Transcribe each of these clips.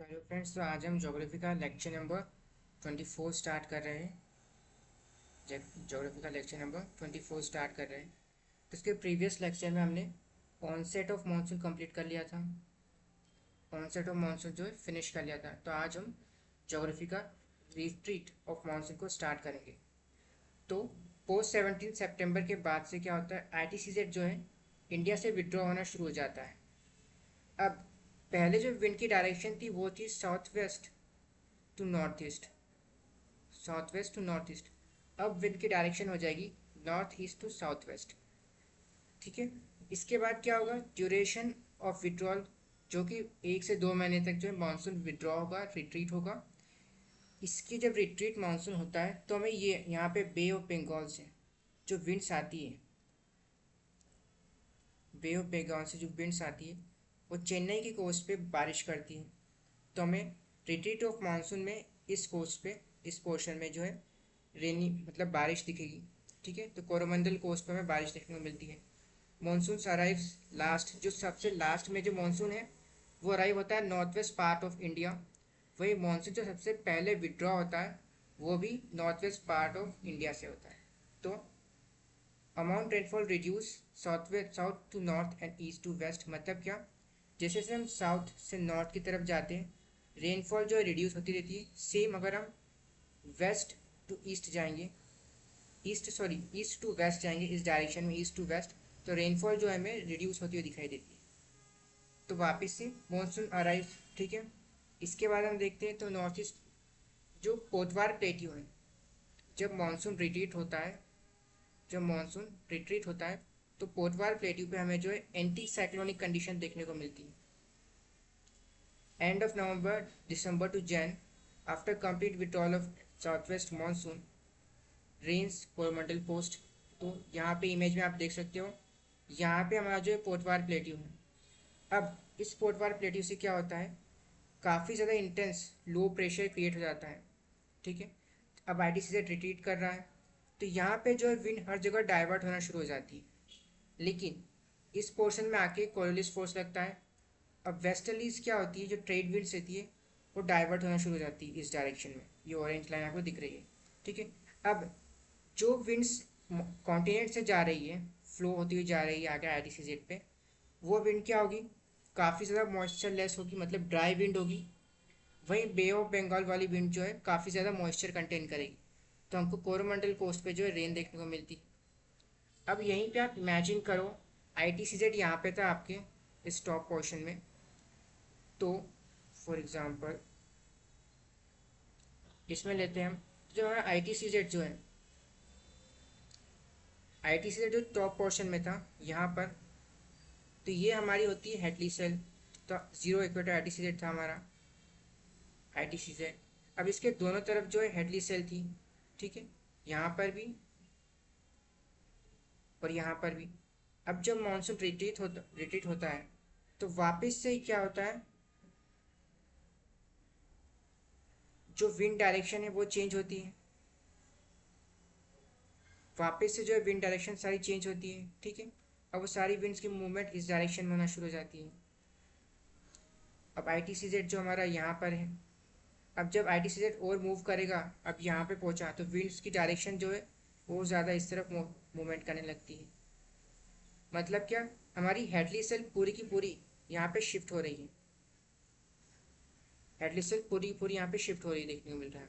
Hello friends, तो आज हम ज्योग्राफी का लेक्चर नंबर 24 स्टार्ट कर रहे हैं। ज्योग्राफी का लेक्चर नंबर 24 स्टार्ट कर रहे हैं। तो इसके प्रीवियस लेक्चर में हमने ऑनसेट ऑफ मानसून कंप्लीट कर लिया था। ऑनसेट ऑफ मानसून जो है फिनिश कर लिया था। तो आज हम ज्योग्राफी का रिट्रीट ऑफ मानसून को स्टार्ट करेंगे। तो पोस्ट 17 सितंबर के बाद से क्या होता है, आईटीसीजेड जो है इंडिया से विड्रॉ होना शुरू हो जाता है। अब पहले जो विंड की डायरेक्शन थी वो थी south west to north east, south west to north east. अब विंड की डायरेक्शन हो जाएगी north east to south west. ठीक है। इसके बाद क्या होगा, ड्यूरेशन ऑफ विड्रॉल, जो कि 1 से 2 महीने तक जो है मानसून विड्रॉ होगा, रिट्रीट होगा। इसकी जब रिट्रीट मानसून होता है तो हमें ये यहाँ पे बे ऑफ बंगाल से जो विंड्स आती है, बे ऑफ बंगाल से जो विंड्स आती है वो चेन्नई की कोस्ट पे बारिश करती है। तो हमें रिट्रीट ऑफ मानसून में इस कोस्ट पे, इस पोर्शन में जो है रेनी मतलब बारिश दिखेगी। ठीक है। तो कोरोमंडल कोस्ट पे हमें बारिश देखने को मिलती है। मानसून अराइव्स लास्ट, जो सबसे लास्ट में जो मानसून है वो अराइव होता है north west part of India. वही मानसून जो सबसे पहले विड्रॉ होता है वो भी north west part of India से होता है। तो amount rainfall reduce south west, south to north and east to west. मतलब क्या, जैसे जैसे हम साउथ से नॉर्थ की तरफ जाते हैं रेनफॉल जो है रिड्यूस होती रहती है। सेम अगर हम वेस्ट टू ईस्ट जाएंगे, ईस्ट टू वेस्ट जाएंगे, इस डायरेक्शन में ईस्ट टू वेस्ट, तो रेनफॉल जो है हमें रिड्यूस होती हुई दिखाई देती है। तो वापस से मानसून अराइव। ठीक है। इसके बाद हम देखते हैं तो नॉर्थ ईस्ट जो पोतवार प्लेट्यू है, जब मानसून रिट्रीट होता है, जब मानसून रिट्रीट होता है तो पोतवार प्लेट्यू पे हमें जो है एंटी साइक्लोनिक कंडीशन देखने को मिलती है। End of November December to Jan, after complete withdrawal of south west monsoon rains Coromandel coast. तो यहाँ पे इमेज में आप देख सकते हो, यहाँ पे हमारा जो है पोतवार प्लेट्यू है। अब इस पोतवार प्लेट्यू से क्या होता है, काफ़ी ज़्यादा इंटेंस लो प्रेशर क्रिएट हो जाता है। ठीक है। अब आईटीसी से रिट्रीट कर रहा है तो यहाँ पे जो है विंड हर जगह डाइवर्ट होना शुरू हो जाती है। लेकिन इस पोर्शन में आके कोरियोलिस फोर्स लगता है। अब वेस्टर्लीज क्या होती है, जो ट्रेड विंड्स रहती है वो डाइवर्ट होना शुरू हो जाती है इस डायरेक्शन में। ये ऑरेंज लाइन आपको दिख रही है। ठीक है। अब जो विंड्स कॉन्टिनेंट से जा रही है, फ्लो होती हुई जा रही है आगे आईटीसीजेड पे, वो विंड क्या होगी, काफ़ी ज़्यादा मॉइस्चर लेस होगी, मतलब ड्राई विंड होगी। वहीं बे ऑफ बंगाल वाली विंड जो है काफ़ी ज़्यादा मॉइस्चर कंटेन करेगी। तो हमको कोरोमंडल कोस्ट पे जो है रेन देखने को मिलती। अब यहीं पे आप इमेजिन करो, आईटीसीजेड यहाँ पे था आपके इस टॉप पोर्शन में। तो फॉर एग्जांपल इसमें लेते हैं हम, जो हमारा आईटीसीजेड जो है, आईटीसीजेड जो टॉप पोर्शन में था यहाँ पर, तो ये हमारी होती है हेडली सेल। तो जीरो इक्वेटर आईटीसीजेड था हमारा आईटीसीजेड। अब इसके दोनों तरफ जो है हेडली सेल थी। ठीक है। यहाँ पर भी और यहाँ पर भी। अब जब मानसून रिट्रीट होता है तो वापस से क्या होता है, जो विंड डायरेक्शन है वो चेंज होती है। वापस से जो है विंड डायरेक्शन सारी चेंज होती है। ठीक है। अब वो सारी विंड्स की मूवमेंट इस डायरेक्शन में होना शुरू हो जाती है। अब आई टी सी जेड जो हमारा यहाँ पर है, अब जब आई टी सी जेड और मूव करेगा, अब यहाँ पे पहुँचा तो विंड्स की डायरेक्शन जो है वो ज़्यादा इस तरफ मूवमेंट करने लगती है। मतलब क्या, हमारी हेडली सेल पूरी की पूरी यहाँ पे शिफ्ट हो रही है। हेडली सेल पूरी की पूरी यहाँ पे शिफ्ट हो रही है देखने को मिल रहा है।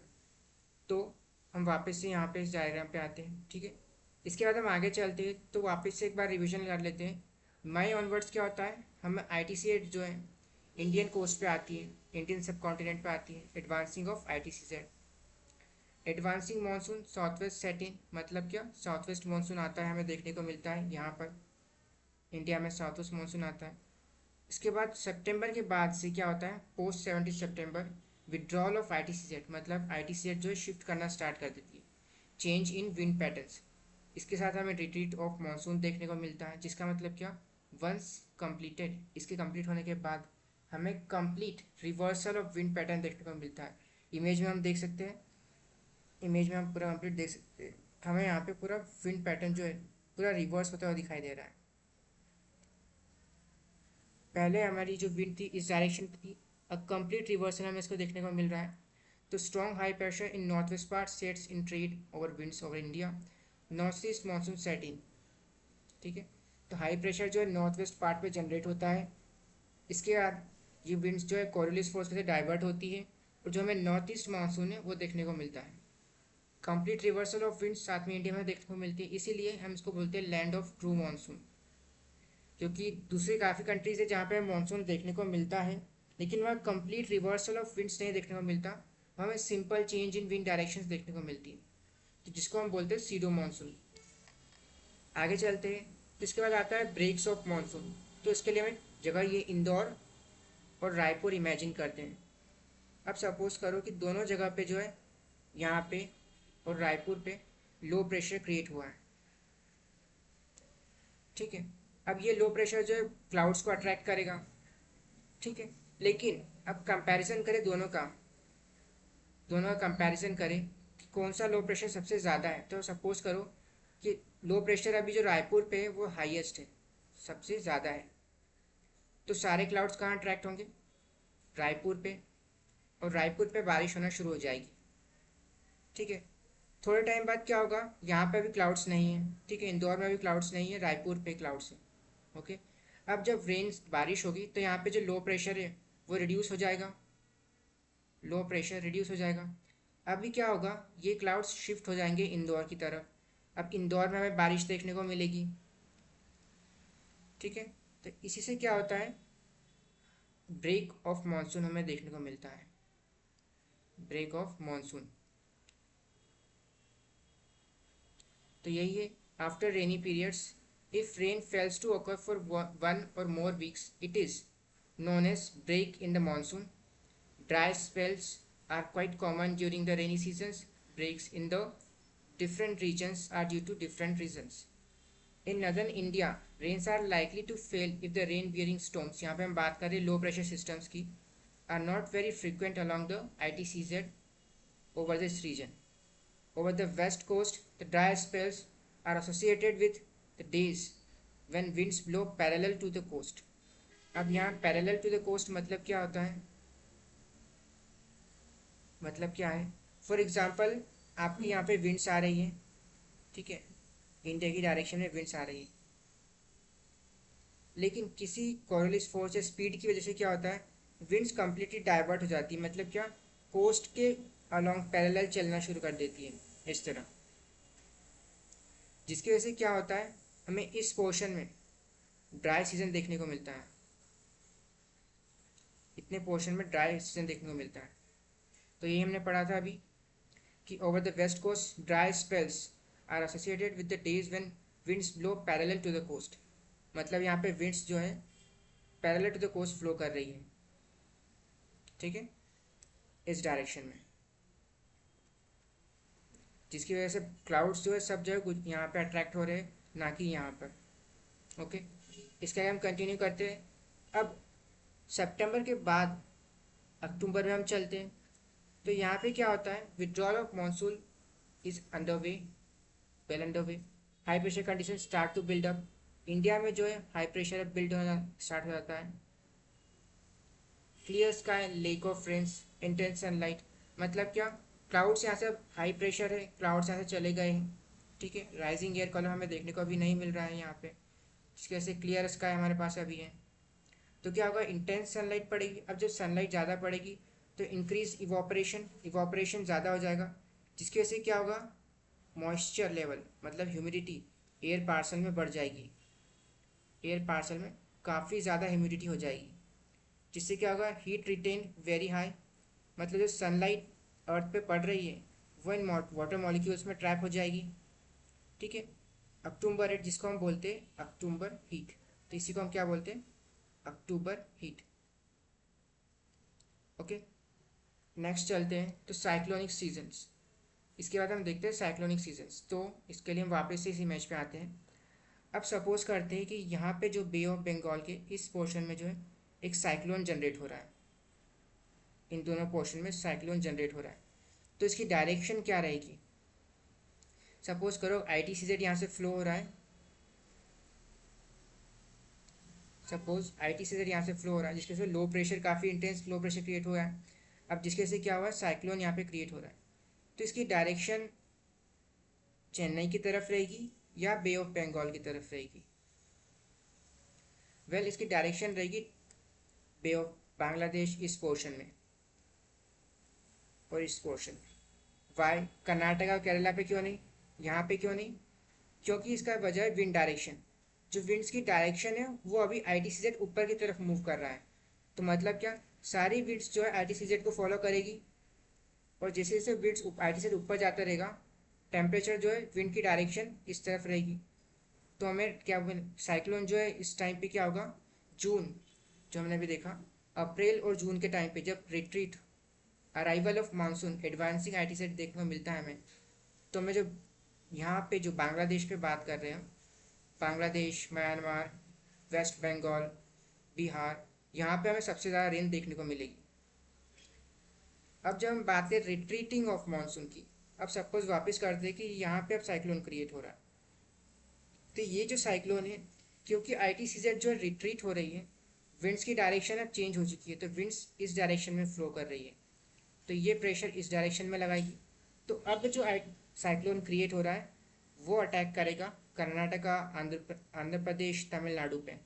तो हम वापस से यहाँ पे इस डायग्राम पे आते हैं। ठीक है। इसके बाद हम आगे चलते हैं तो वापस से एक बार रिवीजन कर लेते हैं। मई ऑनवर्ड्स क्या होता है, हम आई टी सी जो है इंडियन कोस्ट पे आती है, इंडियन सब कॉन्टिनेंट पे आती है। Advancing of I T C Z, advancing monsoon south west set in, मतलब क्या, साउथ वेस्ट मानसून आता है हमें देखने को मिलता है यहाँ पर इंडिया में साउथ वेस्ट मानसून आता है। इसके बाद सितंबर के बाद से क्या होता है, post 17 September withdrawal of I T C Z, मतलब आई टी सी जेड जो है शिफ्ट करना स्टार्ट कर देती है। चेंज इन विंड पैटर्न्स, इसके साथ हमें रिट्रीट ऑफ मानसून देखने को मिलता है। जिसका मतलब क्या, वंस कंप्लीटेड, इसके कंप्लीट होने के बाद हमें complete reversal of wind pattern देखने को मिलता है। इमेज में हम देख सकते हैं, इमेज में हम पूरा कंप्लीट देख सकते हैं, हमें यहाँ पे पूरा विंड पैटर्न जो है पूरा रिवर्स होता हुआ दिखाई दे रहा है। पहले हमारी जो विंड थी इस डायरेक्शन थी, कंप्लीट रिवर्सल हमें इसको देखने को मिल रहा है। तो strong high pressure in north west part sets in trade over winds over India, north east monsoon set in. ठीक है, तो हाई प्रेशर जो है नॉर्थ वेस्ट पार्ट पे जनरेट होता है, इसके बाद ये विंड्स जो है कोरियोलिस फोर्स से डाइवर्ट होती है, और जो हमें नॉर्थ ईस्ट मानसून है वो देखने को मिलता है। कंप्लीट रिवर्सल ऑफ विंड्स साथ में इंडिया में देखने को मिलती है, इसीलिए हम इसको बोलते हैं लैंड ऑफ ट्रू मानसून। क्योंकि दूसरी काफ़ी कंट्रीज है जहाँ पे मानसून देखने को मिलता है, लेकिन वहाँ कंप्लीट रिवर्सल ऑफ विंड्स नहीं देखने को मिलता, वहाँ हमें simple change in wind directions देखने को मिलती है, तो जिसको हम बोलते हैं सीडो मानसून। आगे चलते हैं, तो इसके बाद आता है ब्रेक्स ऑफ मानसून। तो इसके लिए हमें जगह ये इंदौर और रायपुर इमेजिन करते हैं। अब सपोज करो कि दोनों जगह पे जो है, यहाँ पे और रायपुर पे लो प्रेशर क्रिएट हुआ है। ठीक है, अब ये लो प्रेशर जो है क्लाउड्स को अट्रैक्ट करेगा। ठीक है, लेकिन अब कंपैरिजन करें दोनों का कंपैरिजन करें कि कौन सा लो प्रेशर सबसे ज़्यादा है। तो सपोज करो कि लो प्रेशर अभी जो रायपुर पे है वो हाईएस्ट है, सबसे ज़्यादा है, तो सारे क्लाउड्स कहाँ अट्रैक्ट होंगे? रायपुर पे, और रायपुर पे बारिश होना शुरू हो जाएगी। ठीक है, थोड़े टाइम बाद क्या होगा, यहाँ पे भी क्लाउड्स नहीं है। ठीक है, इंदौर में भी क्लाउड्स नहीं है, रायपुर पे क्लाउड्स है। ओके, अब जब रेन बारिश होगी तो यहाँ पे जो लो प्रेशर है वो रिड्यूस हो जाएगा, लो प्रेशर रिड्यूस हो जाएगा। अभी क्या होगा, ये क्लाउड्स शिफ्ट हो जाएंगे इंदौर की तरफ। अब इंदौर में हमें बारिश देखने को मिलेगी। ठीक है, तो इसी से क्या होता है, ब्रेक ऑफ मानसून हमें देखने को मिलता है, ब्रेक ऑफ मानसून। तो यही है, after rainy periods if rain fails to occur for 1 or more weeks it is known as break in the monsoon. Dry spells are quite common during the rainy seasons. Breaks in the different regions are due to different reasons. In northern India rains are likely to fail if the rain bearing storms, यहाँ पे हम बात करें low pressure systems की, are not very frequent along the ITCZ over this region. Over the west coast, the dry spells are associated with the days when winds blow parallel to the coast. अब यहाँ parallel to the coast मतलब क्या होता है, मतलब क्या है, for example आपकी यहाँ पे विंड्स आ रही है। ठीक है, इंडिया की डायरेक्शन में विंड्स आ रही है, लेकिन किसी कोरियोलिस फोर्स या स्पीड की वजह से क्या होता है, विंड्स कम्प्लीटली डाइवर्ट हो जाती है, मतलब क्या, कोस्ट के अलॉन्ग पैरेलल चलना शुरू कर देती है इस तरह, जिसकी वजह से क्या होता है, हमें इस पोर्शन में ड्राई सीजन देखने को मिलता है, इतने पोर्शन में ड्राई सीजन देखने को मिलता है। तो यही हमने पढ़ा था अभी कि over the west coast dry spells are associated with the days when winds blow parallel to the coast, मतलब यहाँ पे विंड्स जो है parallel to the coast flow कर रही है। ठीक है, इस डायरेक्शन में, जिसकी वजह से क्लाउड्स जो है सब जगह यहाँ पे अट्रैक्ट हो रहे हैं, ना कि यहाँ पर। ओके, इसके आगे हम कंटिन्यू करते हैं। अब सितंबर के बाद अक्टूबर में हम चलते हैं, तो यहाँ पे क्या होता है, withdrawal of monsoon is under way, well under way, high pressure condition start to build up. India में जो है हाई प्रेशर अब बिल्ड होना स्टार्ट हो जाता है। Clear sky, lack of rains, intense sunlight, मतलब क्या, क्लाउड्स यहाँ से अब हाई प्रेशर है, क्लाउड्स यहाँ से चले गए हैं। ठीक है, राइजिंग एयर कॉलम हमें देखने को अभी नहीं मिल रहा है यहाँ पे, जिसकी वजह से क्लियर स्काई हमारे पास अभी है। तो क्या होगा, इंटेंस सनलाइट पड़ेगी। अब जब सनलाइट ज़्यादा पड़ेगी तो इंक्रीज इवोपरेशन ज़्यादा हो जाएगा, जिसकी वजह से क्या होगा, मॉइस्चर लेवल मतलब ह्यूमिडिटी एयर पार्सल में बढ़ जाएगी, एयर पार्सल में काफ़ी ज़्यादा ह्यूमिडिटी हो जाएगी, जिससे क्या होगा, हीट रिटेन वेरी हाई, मतलब जो सनलाइट अर्थ पे पड़ रही है वो इन वाटर मॉलिक्यूल्स में ट्रैप हो जाएगी। ठीक है, अक्टूबर हीट जिसको हम बोलते हैं अक्टूबर हीट, तो इसी को हम क्या बोलते हैं, अक्टूबर हीट। ओके, नेक्स्ट चलते हैं, तो साइक्लोनिक सीजन्स, इसके बाद हम देखते हैं साइक्लोनिक सीजन्स। तो इसके लिए हम वापस से इस इमेज पे आते हैं। अब सपोज करते हैं कि यहाँ पे जो बे ऑफ बंगाल के इस पोर्शन में जो है एक साइक्लोन जनरेट हो रहा है, इन दोनों पोर्शन में साइक्लोन जनरेट हो रहा है, तो इसकी डायरेक्शन क्या रहेगी। सपोज करो ITCZ यहाँ से फ्लो हो रहा है, सपोज ITCZ यहाँ से फ्लो हो रहा है, जिसके वजह से लो प्रेशर, काफ़ी इंटेंस लो प्रेशर क्रिएट हो रहा है। अब जिसके वजह से क्या हुआ है, साइक्लोन यहाँ पे क्रिएट हो रहा है। तो इसकी डायरेक्शन चेन्नई की तरफ रहेगी या बे ऑफ बंगाल की तरफ रहेगी? इसकी डायरेक्शन रहेगी बे ऑफ बांग्लादेश इस पोर्शन में और इस पोर्शन में। वाई कर्नाटका और केरला पे क्यों नहीं, यहाँ पे क्यों नहीं? क्योंकि इसका वजह है विंड डायरेक्शन। जो विंड्स की डायरेक्शन है वो अभी ITCZ ऊपर की तरफ मूव कर रहा है। तो मतलब क्या, सारी विंड्स जो है ITCZ को फॉलो करेगी, और जैसे जैसे विंड्स ITCZ ऊपर जाता रहेगा, टेम्परेचर जो है विंड की डायरेक्शन इस तरफ रहेगी। तो हमें क्या, साइक्लोन जो है इस टाइम पे क्या होगा, जून, जो हमने अभी देखा, अप्रैल और जून के टाइम पे जब retreat, arrival of monsoon, advancing ITCZ देखने को मिलता है हमें। तो हमें जो यहाँ पे जो बांग्लादेश पे बात कर रहे हैं, बांग्लादेश, म्यांमार, वेस्ट बंगाल, बिहार, यहाँ पे हमें सबसे ज़्यादा रेन देखने को मिलेगी। अब जब हम बात करें रिट्रीटिंग ऑफ मानसून की, अब सपोज वापस करते हैं कि यहाँ पे अब साइक्लोन क्रिएट हो रहा है। तो ये जो साइक्लोन है, क्योंकि ITCZ जो है रिट्रीट हो रही है, विंड्स की डायरेक्शन अब चेंज हो चुकी है, तो विंड्स इस डायरेक्शन में फ्लो कर रही है, तो ये प्रेशर इस डायरेक्शन में लगाएगी। तो अब जो साइक्लोन क्रिएट हो रहा है वो अटैक करेगा कर्नाटका, आंध्र प्रदेश, तमिलनाडु पे,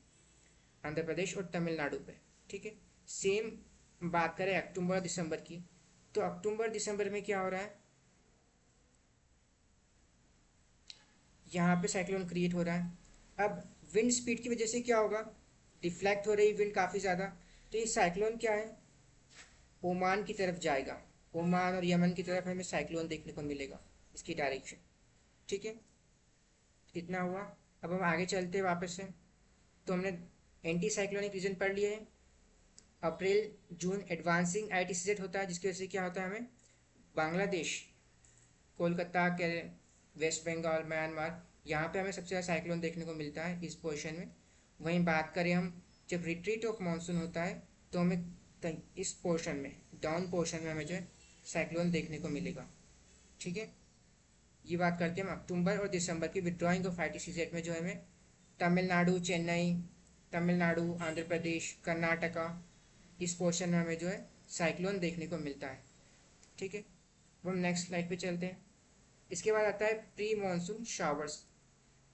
आंध्र प्रदेश और तमिलनाडु पे। ठीक है, सेम बात करें अक्टूबर दिसंबर की, तो अक्टूबर दिसंबर में क्या हो रहा है, यहाँ पे साइक्लोन क्रिएट हो रहा है। अब विंड स्पीड की वजह से क्या होगा, डिफ्लेक्ट हो रही विंड काफ़ी ज़्यादा, तो ये साइक्लोन क्या है, ओमान की तरफ जाएगा। ओमान और यमन की तरफ हमें साइक्लोन देखने को मिलेगा, इसकी डायरेक्शन। ठीक है, इतना हुआ। अब हम आगे चलते हैं वापस से। तो हमने एंटी साइक्लोनिक रीजन पढ़ लिए हैं। अप्रैल जून एडवांसिंग ITCZ होता है, जिसकी वजह से क्या होता है, हमें बांग्लादेश, कोलकाता के, वेस्ट बंगाल, म्यांमार, यहाँ पे हमें सबसे ज़्यादा साइक्लोन देखने को मिलता है इस पोर्शन में। वहीं बात करें हम, जब रिट्रीट ऑफ मानसून होता है तो हमें इस पोर्शन में, डाउन पोर्शन में हमें जो है साइक्लोन देखने को मिलेगा। ठीक है, ये बात करते हैं हम अक्टूबर और दिसंबर की विड्रॉइंग ऑफ ITCZ में, जो हमें तमिलनाडु, चेन्नई, तमिलनाडु, आंध्र प्रदेश, कर्नाटका, इस पोर्शन में हमें जो है साइक्लोन देखने को मिलता है। ठीक है, अब हम नेक्स्ट स्लाइड पे चलते हैं। इसके बाद आता है प्री मानसून शावर्स।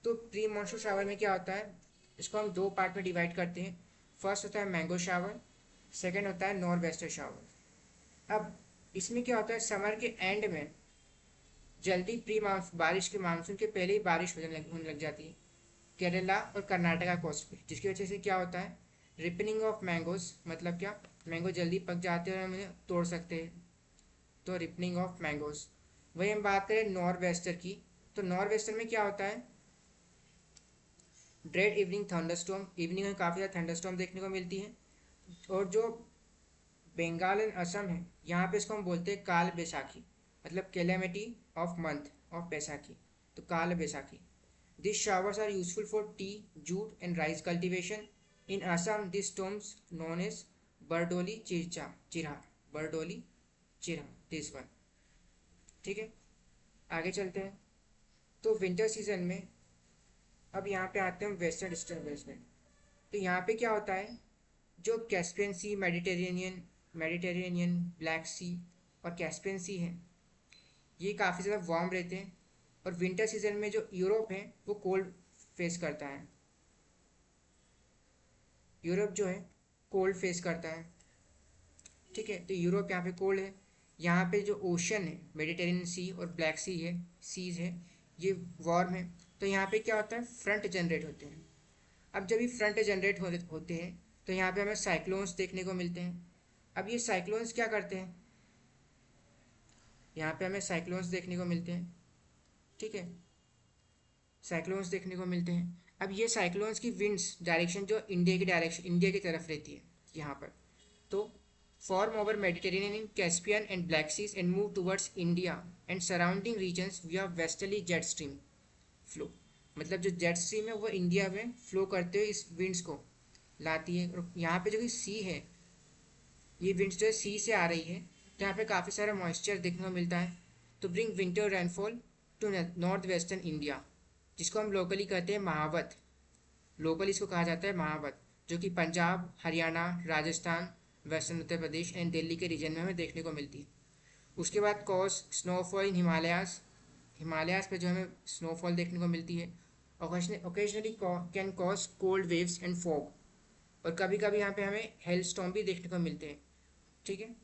तो प्री मानसून शावर में क्या होता है, इसको हम दो पार्ट में डिवाइड करते हैं। फर्स्ट होता है मैंगो शावर, सेकेंड होता है नॉर्थ वेस्टर शावर। अब इसमें क्या होता है, समर के एंड में जल्दी बारिश के मानसून के पहले ही बारिश होने लग जाती है केरला और कर्नाटका कोस्ट पे, जिसकी वजह से क्या होता है, रिपनिंग ऑफ मैंगोज, मतलब क्या, मैंगो जल्दी पक जाते हैं और हम इन्हें तोड़ सकते हैं, तो रिपनिंग ऑफ मैंगोज। वही हम बात करें नॉर्थ वेस्टर की, तो नॉर्थ वेस्टर में क्या होता है, ड्रेड इवनिंग थंडरस्टॉर्म, इवनिंग में काफ़ी ज़्यादा थंडरस्टॉर्म देखने को मिलती है। और जो बंगाल एंड असम है, यहाँ पे इसको हम बोलते हैं काल बैसाखी, मतलब calamity of month of Baisakhi, तो Kal Baisakhi. This showers are useful for tea, jute and rice cultivation. In Assam this storms known as Bardoli Chheerha, Bardoli Chheerha, this one. ठीक है, आगे चलते हैं। तो विंटर सीजन में, अब यहाँ पे आते हैं हम वेस्टर्न डिस्टर्बेंस में। तो यहाँ पे क्या होता है, जो कैस्पियन सी, मेडिटेरेनियन, ब्लैक सी और कैस्पियन सी है, ये काफ़ी ज़्यादा वार्म रहते हैं। और विंटर सीजन में जो यूरोप है वो कोल्ड फेस करता है, यूरोप जो है कोल्ड फेस करता है। ठीक है, तो यूरोप यहाँ पे कोल्ड है। यहाँ पे जो ओशन है, मेडिटेरेनियन सी और ब्लैक सी है, सीज है, ये वार्म है। तो यहाँ पे क्या होता है, फ्रंट जनरेट होते हैं। अब जब ये फ्रंट जनरेट होते हैं तो यहाँ पे हमें साइक्लोन्स देखने को मिलते हैं। अब ये साइक्लोन्स क्या करते हैं, यहाँ पे हमें साइक्लोन्स देखने को मिलते हैं। ठीक है, साइक्लोन्स देखने को मिलते हैं। अब ये साइक्लोन्स की विंड्स डायरेक्शन जो इंडिया की तरफ रहती है यहाँ पर, तो form over Mediterranean, Caspian and Black Seas and move towards India and surrounding regions via westerly jet stream flow। मतलब जो जेट स्ट्रीम है वो इंडिया में फ्लो करते हुए इस विंड्स को लाती है। और यहाँ पे जो सी है, ये विंड्स जो है सी से आ रही है, तो यहाँ पे काफ़ी सारा मॉइस्चर देखने को मिलता है। तो bring winter rainfall to north western India, जिसको हम लोकली कहते हैं महावत, लोकल इसको कहा जाता है महावत, जो कि पंजाब, हरियाणा, राजस्थान, वेस्टर्न उत्तर प्रदेश एंड दिल्ली के रीजन में हमें देखने को मिलती है। उसके बाद cause snowfall in Himalayas, Himalayas पे जो हमें स्नोफॉल देखने को मिलती है। Occasionally can cause cold waves and fog, और कभी कभी यहाँ पे हमें हेल स्टॉर्म भी देखने को मिलते हैं। ठीक है,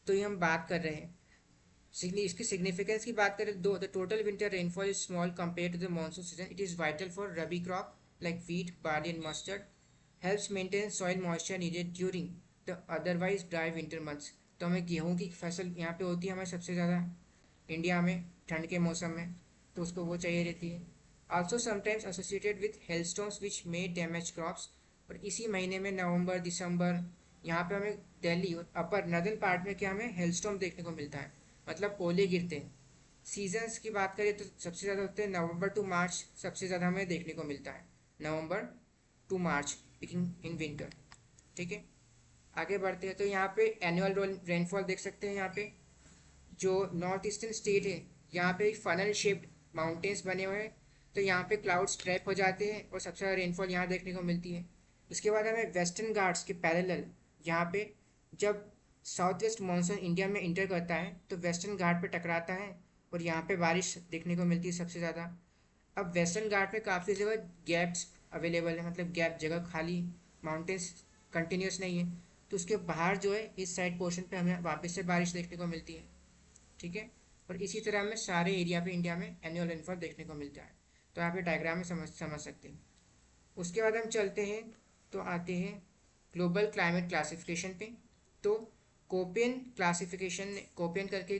तो ये हम बात कर रहे हैं इसकी सिग्निफिकेंस की बात करें। Though the total winter rainfall is small compare to the monsoon season, it is vital for rabi crop like wheat, barley and mustard, helps maintain soil moisture needed during the otherwise dry winter months. तो हमें गेहूँ की फसल यहाँ पे होती है हमें सबसे ज़्यादा इंडिया में ठंड के मौसम में, तो उसको वो चाहिए रहती है। Also sometimes associated with hailstorms which may damage crops. और इसी महीने में नवंबर दिसंबर यहाँ पे हमें दिल्ली और अपर नदर्न पार्ट में क्या हमें हेलस्टॉर्म देखने को मिलता है, मतलब ओले गिरते हैं। सीजन्स की बात करें तो सबसे ज़्यादा होते हैं नवंबर टू मार्च, सबसे ज़्यादा हमें देखने को मिलता है नवंबर टू मार्च इन विंटर। ठीक है, आगे बढ़ते हैं तो यहाँ पे एनुअल रेनफॉल देख सकते हैं। यहाँ पे जो नॉर्थ ईस्टर्न स्टेट है यहाँ पे फनल शेप्ड माउंटेन्स बने हुए हैं, तो यहाँ पे क्लाउड्स ट्रैप हो जाते हैं और सबसे ज़्यादा रेनफॉल यहाँ देखने को मिलती है। उसके बाद हमें वेस्टर्न घाट्स के पैरेलल यहाँ पे जब साउथ वेस्ट मानसून इंडिया में इंटर करता है तो वेस्टर्न घाट पे टकराता है और यहाँ पे बारिश देखने को मिलती है सबसे ज़्यादा। अब वेस्टर्न घाट में काफ़ी जगह गैप्स अवेलेबल है, मतलब गैप जगह खाली, माउंटेन्स कंटिन्यूस नहीं है, तो उसके बाहर जो है इस साइड पोर्शन पे हमें वापस से बारिश देखने को मिलती है। ठीक है, और इसी तरह हमें सारे एरिया पे इंडिया में एनुअल रेनफॉल देखने को मिलता है। तो यहाँ पे डायग्राम में समझ सकते हैं। उसके बाद हम चलते हैं तो आते हैं ग्लोबल क्लाइमेट क्लासिफिकेशन पे। तो कोपियन क्लासिफिकेशन, कोपियन करके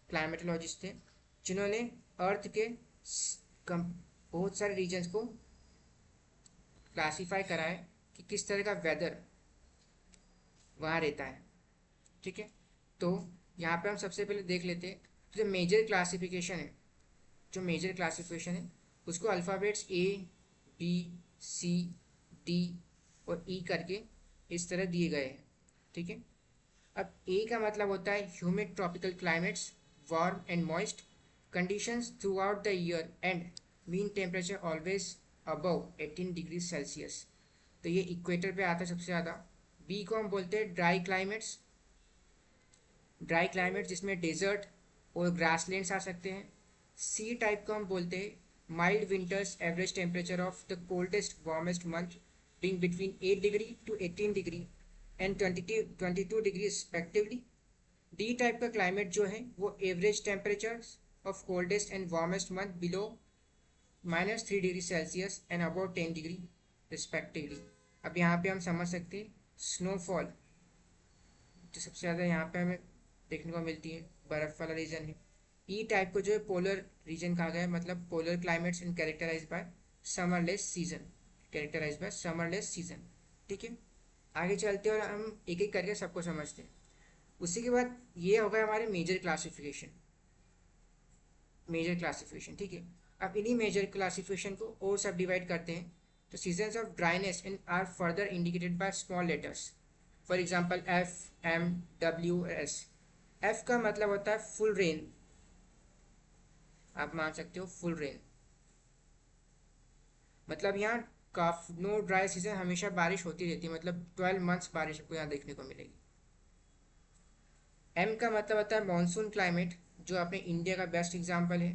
क्लाइमेटोलॉजिस्ट थे जिन्होंने अर्थ के बहुत सारे रीजन्स को क्लासीफाई करा है कि किस तरह का वेदर वहाँ रहता है। ठीक है, तो यहाँ पे हम सबसे पहले देख लेते हैं जो मेजर क्लासिफिकेशन है। जो मेजर क्लासिफिकेशन है उसको अल्फ़ाबेट्स ए, बी, सी, डी और ई करके इस तरह दिए गए हैं। ठीक है, अब ए का मतलब होता है humid tropical climates, warm and moist conditions through out the year and mean temperature always above 18 degree Celsius. तो ये इक्वेटर पे आता है सबसे ज़्यादा। बी को हम बोलते हैं ड्राई क्लाइमेट्स, ड्राई क्लाइमेट जिसमें डेजर्ट और ग्रासलैंड्स आ सकते हैं। सी टाइप को हम बोलते हैं mild winters, average temperature of the coldest warmest month being between 8 degree to 18 degree and 22 degree respectively. D type का क्लाइमेट जो है वो average temperature of coldest and warmest month below -3 degree Celsius and about 10 degree respectively. अब यहाँ पे हम समझ सकते हैं स्नोफॉल जो सबसे ज़्यादा यहाँ पे हमें देखने को मिलती है, बर्फ़ वाला रीजन है। ई टाइप को जो है पोलर रीजन कहा गया है, मतलब polar climates in characterise by summerless season, characterise by summerless season. ठीक है, आगे चलते हैं और हम एक एक करके सबको समझते हैं। उसी के बाद ये होगा हमारे मेजर क्लासिफिकेशन, मेजर क्लासिफिकेशन। ठीक है, अब इन्हीं मेजर क्लासिफिकेशन को और सब डिवाइड करते हैं। तो seasons of dryness in are further indicated by small letters, for example F, M, W, S. F का मतलब होता है फुल रेन, आप मान सकते हो फुल रेन, मतलब यहाँ काफ नो ड्राई सीजन, हमेशा बारिश होती रहती है, मतलब 12 मंथ्स बारिश आपको यहाँ देखने को मिलेगी। एम का मतलब होता है मानसून क्लाइमेट, जो अपने इंडिया का बेस्ट एग्जाम्पल है,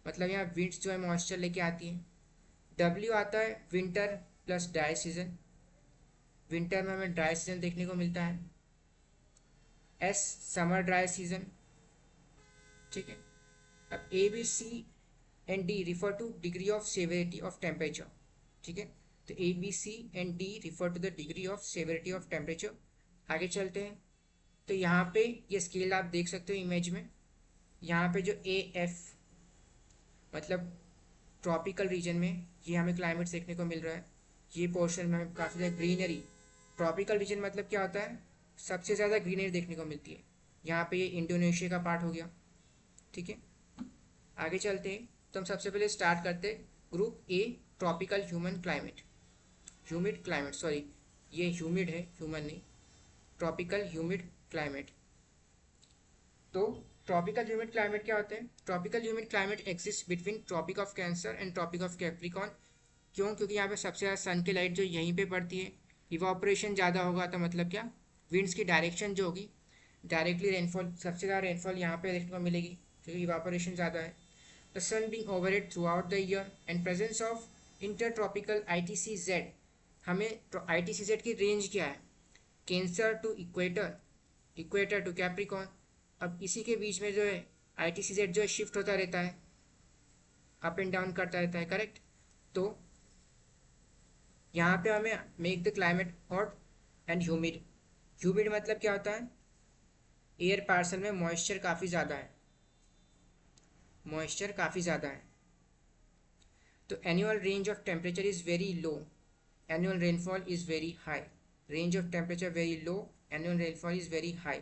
मतलब यहाँ विंड्स जो है मॉइस्चर लेके आती है। डब्ल्यू आता है winter plus dry season, winter में हमें ड्राई सीजन देखने को मिलता है। S summer dry season. ठीक है, अब A, B, C and D refer to degree of severity of temperature. ठीक है, तो A, B, C and D refer to the degree of severity of temperature. आगे चलते हैं तो यहाँ पे ये स्केल आप देख सकते हो इमेज में। यहाँ पे जो ए एफ मतलब ट्रॉपिकल रीजन में ये हमें क्लाइमेट देखने को मिल रहा है। ये पोर्शन में हमें काफ़ी ज़्यादा ग्रीनरी, ट्रॉपिकल रीजन मतलब क्या होता है, सबसे ज़्यादा ग्रीनरी देखने को मिलती है। यहाँ पे ये इंडोनेशिया का पार्ट हो गया। ठीक है, आगे चलते हैं तो हम सबसे पहले स्टार्ट करते group A, tropical human climate, humid climate, sorry ये ह्यूमिड है, ह्यूमन नहीं, ट्रॉपिकल ह्यूमिड क्लाइमेट। तो ट्रॉपिकल ह्यूमिड क्लाइमेट क्या होते हैं? Tropical humid climate exist between tropic of Cancer and tropic of Capricorn क्यों? क्योंकि यहाँ पे सबसे ज़्यादा सन की लाइट जो यहीं पे पड़ती है। इवापोरेशन ज़्यादा होगा तो मतलब क्या, विंड्स की डायरेक्शन जो होगी, डायरेक्टली रेनफॉल, सबसे ज़्यादा रेनफॉल यहाँ पे देखने को मिलेगी क्योंकि इवापोरेशन ज़्यादा है। The sun being overhead throughout the year and presence of inter tropical ITCZ। हमें ITCZ की रेंज क्या है? Cancer to equator, equator to Capricorn. अब इसी के बीच में जो है ITCZ जो है शिफ्ट होता रहता है, अप एंड डाउन करता रहता है, करेक्ट। तो यहाँ पे हमें make the climate hot and humid. Humid मतलब क्या होता है? एयर पार्सल में मॉइस्चर काफ़ी ज़्यादा है, मॉइस्चर काफ़ी ज़्यादा है। तो annual range of temperature is very low, annual rainfall is very high. Range of temperature very low, annual rainfall is very high.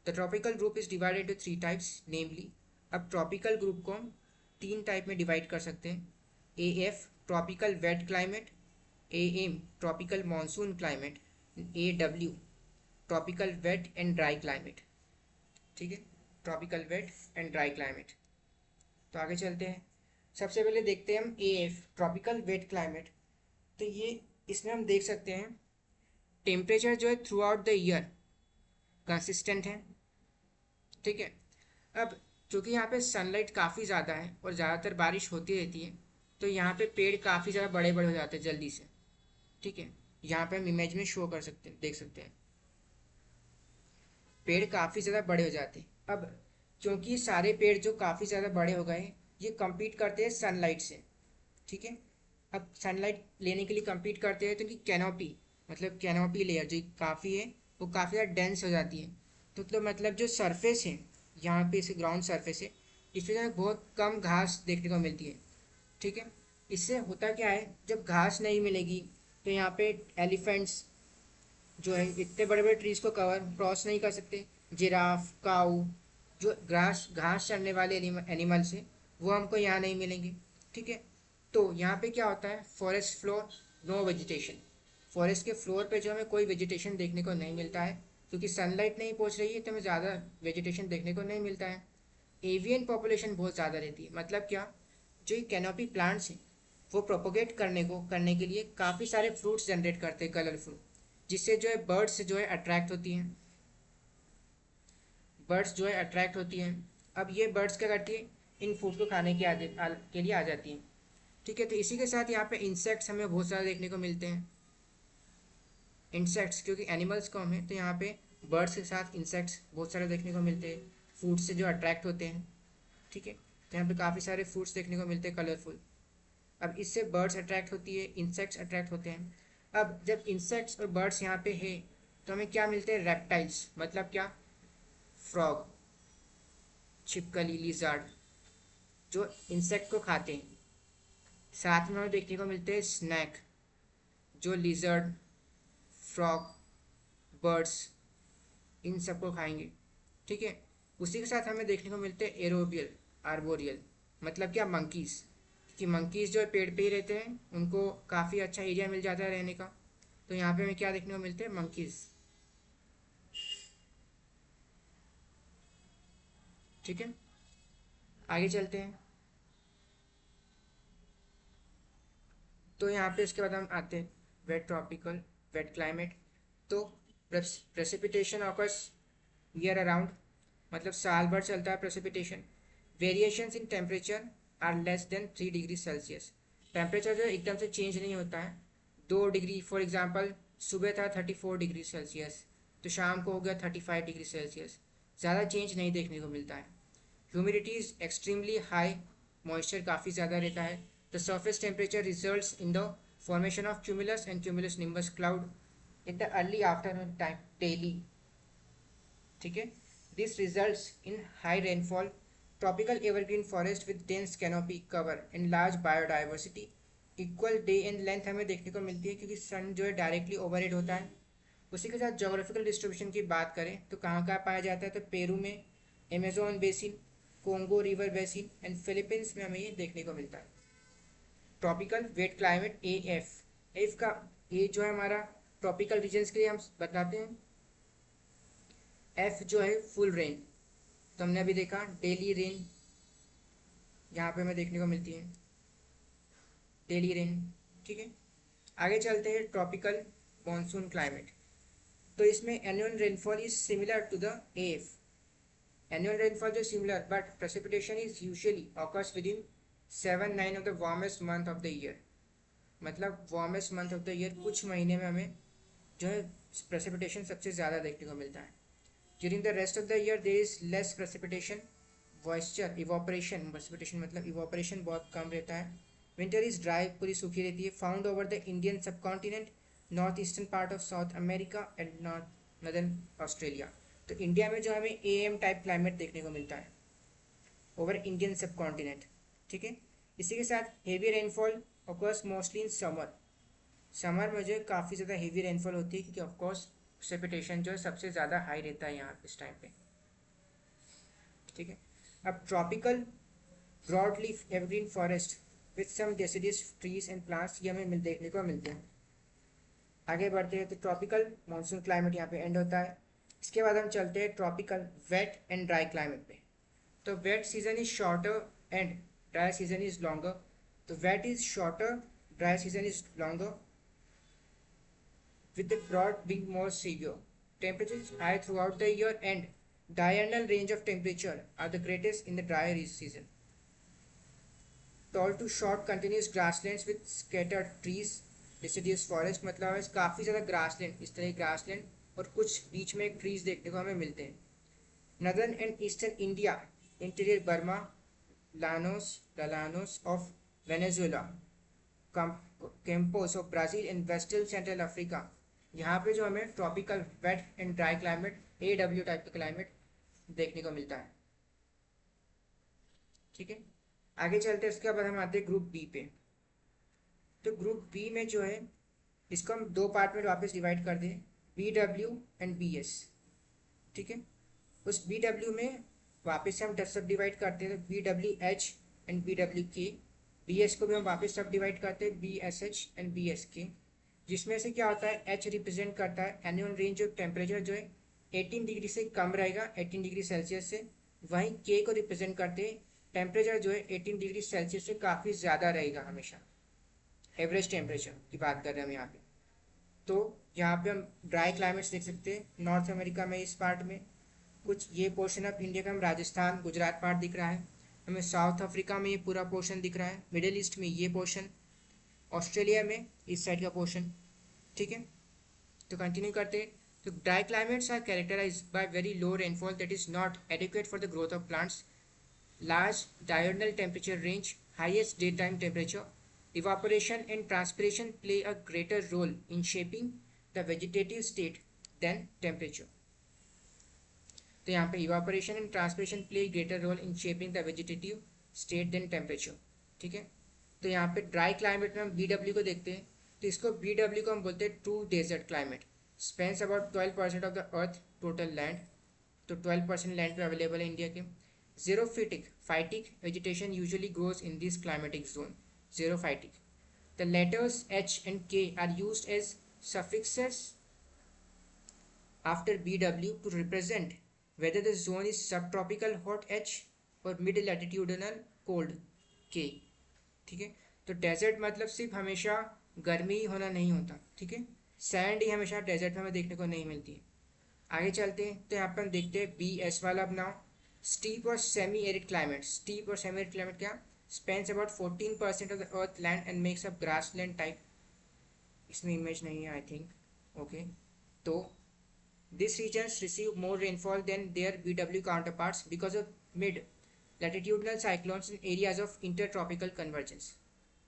The tropical group is divided into 3 types namely. अब tropical group को हम 3 type में divide कर सकते हैं। AF tropical wet climate, AM tropical monsoon climate, AW tropical wet and dry climate. ठीक है, tropical wet and dry climate. तो आगे चलते हैं। सबसे पहले देखते हैं हम AF ट्रॉपिकल वेट क्लाइमेट। तो ये इसमें हम देख सकते हैं टेम्परेचर जो है through out the year consistent है। ठीक है। अब चूँकि यहाँ पे सनलाइट काफ़ी ज़्यादा है और ज़्यादातर बारिश होती रहती है, तो यहाँ पे पेड़ काफ़ी ज़्यादा बड़े बड़े हो जाते हैं जल्दी से। ठीक है, यहाँ पे हम इमेज में शो कर सकते हैं, देख सकते हैं पेड़ काफ़ी ज़्यादा बड़े हो जाते हैं। अब क्योंकि सारे पेड़ जो काफ़ी ज़्यादा बड़े हो गए, ये compete करते हैं सनलाइट से। ठीक है। अब सनलाइट लेने के लिए compete करते हैं तो इनकी कैनोपी, मतलब कैनोपी लेयर जो काफ़ी है वो काफ़ी ज़्यादा डेंस हो जाती है। तो मतलब जो सरफेस है यहाँ पे, इसे ग्राउंड सरफेस है, इसमें जो है बहुत कम घास देखने को मिलती है। ठीक है। इससे होता क्या है, जब घास नहीं मिलेगी तो यहाँ पे एलिफेंट्स जो है इतने बड़े बड़े ट्रीज को कवर क्रॉस नहीं कर सकते। जिराफ, काऊ, जो घास घास चरने वाले एनिमल्स हैं, वो हमको यहाँ नहीं मिलेंगे। ठीक है। तो यहाँ पे क्या होता है, forest floor, no vegetation. Forest के फ्लोर पे जो हमें कोई वेजिटेशन देखने को नहीं मिलता है, क्योंकि सनलाइट नहीं पहुँच रही है तो हमें ज़्यादा वेजिटेशन देखने को नहीं मिलता है। एवियन पॉपुलेशन बहुत ज़्यादा रहती है। मतलब क्या, जो ये कैनोपी प्लांट्स हैं वो प्रोपोगेट करने के लिए काफ़ी सारे फ्रूट्स जनरेट करते हैं, कलरफुल, जिससे जो है बर्ड्स जो है अट्रैक्ट होती हैं, बर्ड्स जो है अट्रैक्ट होती हैं। अब ये बर्ड्स क्या करती है, इन फूड को खाने के लिए आ जाती हैं। ठीक है। तो इसी के साथ यहाँ पे इंसेक्ट्स हमें बहुत सारे देखने को मिलते हैं। इंसेक्ट्स, क्योंकि एनिमल्स कम है तो यहाँ पे बर्ड्स के साथ इंसेक्ट्स बहुत सारे देखने को मिलते हैं, फूड से जो अट्रैक्ट होते हैं। ठीक है। तो यहाँ पे काफ़ी सारे फ्रूट्स देखने को मिलते हैं कलरफुल। अब इससे बर्ड्स अट्रैक्ट होती है, इंसेक्ट्स अट्रैक्ट होते हैं। अब जब इंसेक्ट्स और बर्ड्स यहाँ पे है तो हमें क्या मिलते हैं, रेप्टाइल्स। मतलब क्या, फ्रॉग, छिपकली, लिजर्ड, जो इंसेक्ट को खाते हैं। साथ में हमें देखने को मिलते हैं स्नैक, जो लिजर्ड, फ्रॉग, बर्ड्स, इन सबको खाएंगे। ठीक है। उसी के साथ हमें देखने को मिलते हैं एरोबियल, आर्बोरियल, मतलब क्या, मंकीज़। कि मंकीज़ जो है पेड़ पे ही रहते हैं, उनको काफ़ी अच्छा एरिया मिल जाता है रहने का। तो यहाँ पे हमें क्या देखने को मिलते हैं, मंकीज़। ठीक है, आगे चलते हैं। तो यहाँ पे इसके बाद हम आते हैं वेट ट्रॉपिकल वेट क्लाइमेट। तो प्रेसिपिटेशन ऑकर्स ईयर अराउंड, मतलब साल भर चलता है precipitation. Variations in temperature are less than 3 degree Celsius. Temperature जो एकदम से चेंज नहीं होता है। 2 डिग्री, फॉर एग्जांपल सुबह था 34 डिग्री सेल्सियस, तो शाम को हो गया 35 डिग्री सेल्सियस। ज़्यादा चेंज नहीं देखने को मिलता है। Humidity is extremely high, moisture काफ़ी ज़्यादा रहता है। The surface temperature results in the formation of cumulus and cumulus nimbus cloud in the early afternoon time daily. ठीक है। This results in high rainfall, tropical evergreen forest with dense canopy cover and large biodiversity. Equal day and length हमें देखने को मिलती है क्योंकि सन जो है डायरेक्टली ओवरहेड होता है। उसी के साथ जोग्राफिकल डिस्ट्रीब्यूशन की बात करें तो कहाँ कहाँ पाया जाता है, तो पेरू में, Amazon basin, Congo river basin and Philippines में हमें ये देखने को मिलता है। Tropical wet climate AF, F का ए जो है हमारा ट्रॉपिकल रीजन्स के लिए हम बताते हैं। F जो है फुल रेन, तो हमने अभी देखा डेली रेन यहाँ पे हमें देखने को मिलती है, डेली रेन। ठीक है। आगे चलते हैं ट्रॉपिकल मॉनसून क्लाइमेट। तो इसमें annual rainfall is similar to the F. Annual rainfall जो similar but precipitation is usually occurs within 7-9 of the warmest month of the year. मतलब warmest month of the year कुछ महीने में हमें जो है प्रेसिपिटेशन सबसे ज़्यादा देखने को मिलता है। During the rest of the year there is less precipitation, moisture, evaporation, precipitation मतलब इवोपरेशन बहुत कम रहता है। विंटर इज ड्राई, पूरी सूखी रहती है। फाउंड ओवर द इंडियन सब continent, north eastern part of south America and northern Australia. तो इंडिया में जो हमें AM टाइप क्लाइमेट देखने को मिलता है ओवर इंडियन सब कॉन्टिनेंट, ठीक है। इसी के साथ heavy rainfall occurs mostly in summer. Summer में जो काफ़ी ज़्यादा हेवी रेनफॉल होती है क्योंकि ऑफकोर्स प्रेसिपिटेशन जो है सबसे ज़्यादा हाई रहता है यहाँ इस टाइम पे, ठीक है। अब tropical broad leaf evergreen forest with some deciduous trees and plants ये हमें देखने को मिलते हैं। आगे बढ़ते हैं तो ट्रॉपिकल मानसून क्लाइमेट यहाँ पे एंड होता है। इसके बाद हम चलते हैं tropical wet and dry climate पे। तो wet season is shorter and dry season is longer. तो wet is shorter, dry season is longer with the drought being more severe. Temperatures high throughout the year and diurnal range of temperature are the greatest in the drier season. Tall to short continuous grasslands with scattered trees, deciduous forest मतलब है काफ़ी ज़्यादा grassland, इस तरह grassland और कुछ बीच में trees देखने को हमें मिलते हैं। Northern and eastern India, interior Burma, Llanos of Venezuela, Campos of Brazil and western central Africa, यहाँ पे जो हमें tropical wet and dry climate AW type का क्लाइमेट देखने को मिलता है, ठीक है। आगे चलते हैं, उसके बाद हम आते हैं ग्रुप बी पे। तो ग्रुप बी में जो है इसको हम दो पार्ट में वापस डिवाइड कर दें, BW एंड BS, ठीक है। उस BW में वापस से हम सब डिवाइड करते हैं, BWH एंड BWK। BS को भी हम वापस सब डिवाइड करते हैं, BSH एंड BSK, जिसमें से क्या होता है H रिप्रेजेंट करता है एनुअल रेंज ऑफ टेम्परेचर जो है 18 डिग्री से कम रहेगा 18 डिग्री सेल्सियस से। वहीं K को रिप्रेजेंट करते हैं टेम्परेचर जो है 18 डिग्री सेल्सियस से काफ़ी ज़्यादा रहेगा हमेशा। एवरेज टेम्परेचर की बात कर रहे हैं हम यहाँ पे। तो यहाँ पे हम ड्राई क्लाइमेट्स देख सकते हैं नॉर्थ अमेरिका में। इस पार्ट में कुछ ये पोर्शन ऑफ इंडिया का हम राजस्थान गुजरात पार्ट दिख रहा है हमें। साउथ अफ्रीका में ये पूरा पोर्शन दिख रहा है। मिडिल ईस्ट में ये पोर्शन, ऑस्ट्रेलिया में इस साइड का पोर्शन, ठीक है। तो कंटिन्यू करते हैं। तो dry climates are characterised by very low rainfall that is not adequate for the growth of plants, large diurnal temperature range, highest day time temperature, evaporation and transpiration play a greater role in shaping the vegetative state than temperature. तो यहाँ पे evaporation and transpiration play a greater role in shaping the vegetative state than temperature, ठीक है। तो यहाँ पे dry climate में हम BW को देखते हैं। तो इसको BW को हम बोलते हैं true desert climate, spans about 12% of the earth total land. तो 12% लैंड पे अवेलेबल है इंडिया के। Xerophytic phytic vegetation usually grows in this climatic zone. Xerophytic. The letters H and K are used as suffixes after BW to represent whether the zone is subtropical hot H or mid latitudinal cold K, ठीक है। तो desert मतलब सिर्फ हमेशा गर्मी ही होना नहीं होता, ठीक है। सैंड ही हमेशा डेजर्ट में हमें देखने को नहीं मिलती है। आगे चलते हैं तो यहाँ पर हम देखते हैं BS वाला अपना स्टीप और सेमी एरिड क्लाइमेट। स्टीप और सेमी एरिड क्लाइमेट क्या, spans about 14% of the earth land and makes up grassland type। इसमें इमेज नहीं है आई थिंक, ओके। तो this regions receive more rainfall than their BW counterparts because of mid latitudinal cyclones in areas of intertropical convergence,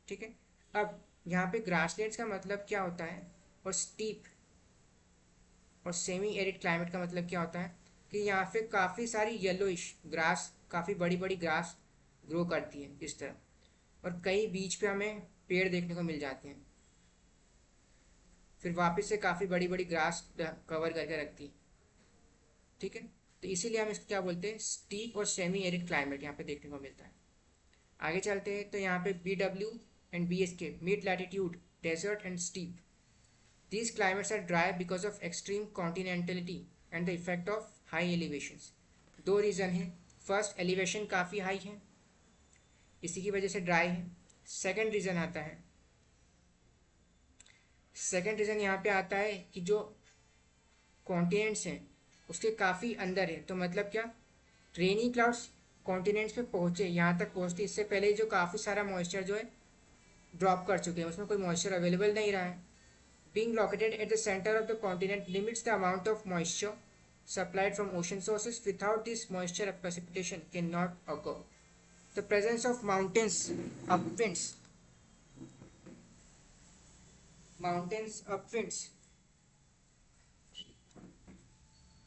ठीक है। अब यहाँ पे grasslands का मतलब क्या होता है और स्टीप और सेमी एरिड क्लाइमेट का मतलब क्या होता है कि यहाँ पे काफ़ी सारी येलोइश ग्रास, काफ़ी बड़ी बड़ी ग्रास ग्रो करती है इस तरह, और कई बीच पे हमें पेड़ देखने को मिल जाते हैं, फिर वापस से काफ़ी बड़ी बड़ी ग्रास कवर करके रखती है, ठीक है। तो इसीलिए हम इसको क्या बोलते हैं, स्टीप और सेमी एरिड क्लाइमेट यहाँ पे देखने को मिलता है। आगे चलते हैं तो यहाँ पे BW and BSK, mid latitude desert and steppe. These climates are dry because of extreme continentality and the effect of high elevations. दो रीज़न है, फर्स्ट एलिवेशन काफ़ी हाई है इसी की वजह से ड्राई है। सेकंड रीज़न आता है सेकेंड रीज़न यहाँ पे आता है कि जो कॉन्टिनेंट्स हैं उसके काफ़ी अंदर है, तो मतलब क्या, रेनी क्लाउड्स कॉन्टिनेंट्स पे पहुँचे, यहाँ तक पहुँचती इससे पहले जो काफ़ी सारा मॉइस्चर जो है ड्रॉप कर चुके हैं, उसमें कोई मॉइस्चर अवेलेबल नहीं रहा है. Being located at the center of the continent limits the amount of moisture supplied from ocean sources. Without this moisture, precipitation cannot occur. The presence of mountains upwinds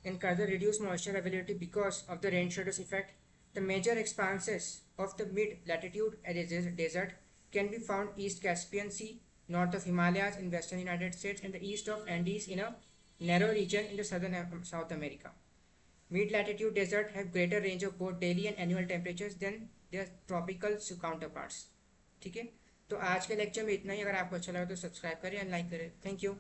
can further reduce moisture availability because of the rain shadows effect. The major expanses of the mid-latitude desert can be found east Caspian Sea, north of Himalayas in western United States, and the east of Andes in a narrow region in the southern South America. Mid-latitude deserts have greater range of both daily and annual temperatures than their tropical counterparts. ठीक है, तो आज के lecture में इतना ही. अगर आपको अच्छा लगा तो सब्सक्राइब करें एंड लाइक करें. Thank you.